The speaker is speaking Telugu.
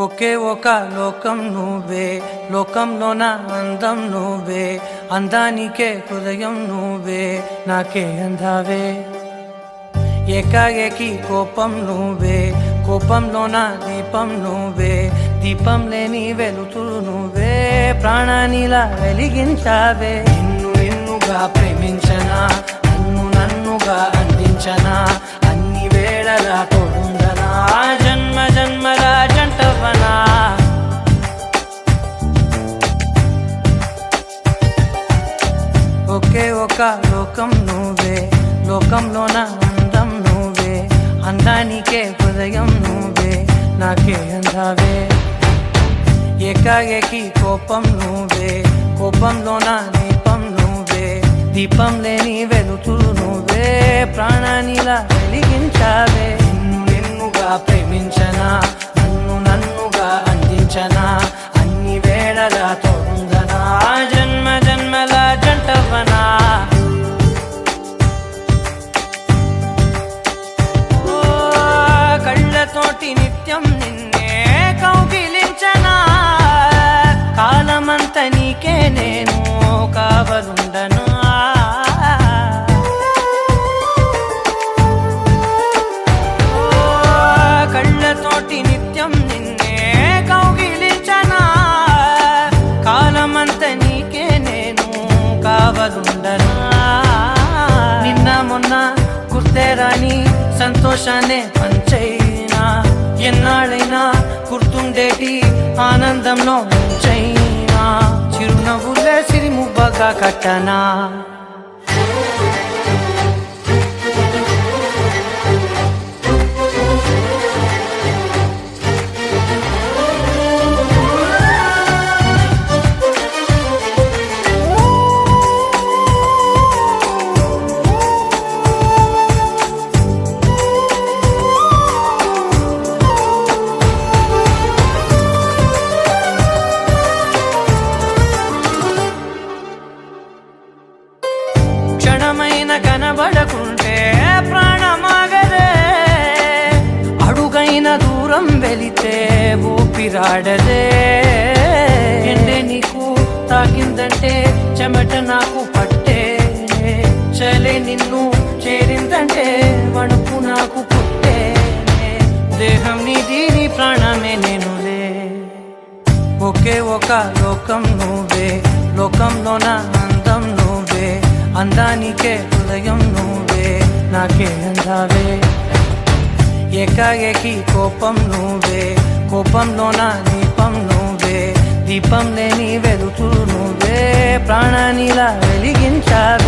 ఒకే ఒక లోకం నువ్వే, లోకంలోన అందం నువ్వే, అందానికే హృదయం నువ్వే, నాకే అందావే. ఏకాఏకి కోపం నువ్వే, కోపంలోన దీపం నువ్వే, దీపం లేని వెలుతురు నువ్వే, ప్రాణానిలా వెలిగించావే. నిన్నుగా ప్రేమించనా, నన్నుగా అందించనా, అన్ని వేళలా తోడుందనా, జన్మ జన్మల జంటవనా. ఒకే ఒక లోకం నువ్వే, లోకంలోన అందం నువ్వే, అందానికే హృదయం నువ్వే, నాకే అందావే. ఏకాఏకి కోపం నువ్వే, కోపంలోన దీపం నువ్వే, దీపం లేని వెలుతురు నువ్వే, ప్రాణానిలా వెలిగించావే. నిన్నుగా ప్రేమించనా, నన్నుగా అందించనా, అన్ని వేళలా తోడుందనా, జన్మ జన్మల జంటవనా. కళ్ళతోటి నిత్యం నిన్నే కౌగిలించనా, కాలమంత నీకే నేను కావలుండను. కళ్ళతోటి నిత్యం నిన్నే కౌగిలించనా, కాలమంత నీకే నేను కావలుండను. నిన్న మొన్న గుర్తేరాని సంతోషాన్నే పంచైనా, ఎన్నాళ్ళైనా గుర్తుండేటి ఆనందంలో ముంచైనా, చిరునవ్వులే సిరిమువ్వగా కట్టనా. క్షణమైన కనబడకుంటే ప్రాణమాగదే, అడుగైన దూరం వెళితే ఊపిరాడదే. ఎండే నీకు తాకిందంటే చెమట నాకు పట్టే, చలే నిన్ను చేరిందంటే వణుకు నాకు పుట్టే, దేహం నీది నీ ప్రాణమే నేనులే. ఒకే ఒక లోకం నువ్వే, లోకంలోన అందం నువ్వే, అందానికే హృదయం నువ్వే, నాకే అందావే. ఏకాఏకి కోపం నువ్వే, కోపంలోన దీపం నువ్వే, దీపం లేని వెలుతురు నువ్వే, ప్రాణానిలా వెలిగించావే.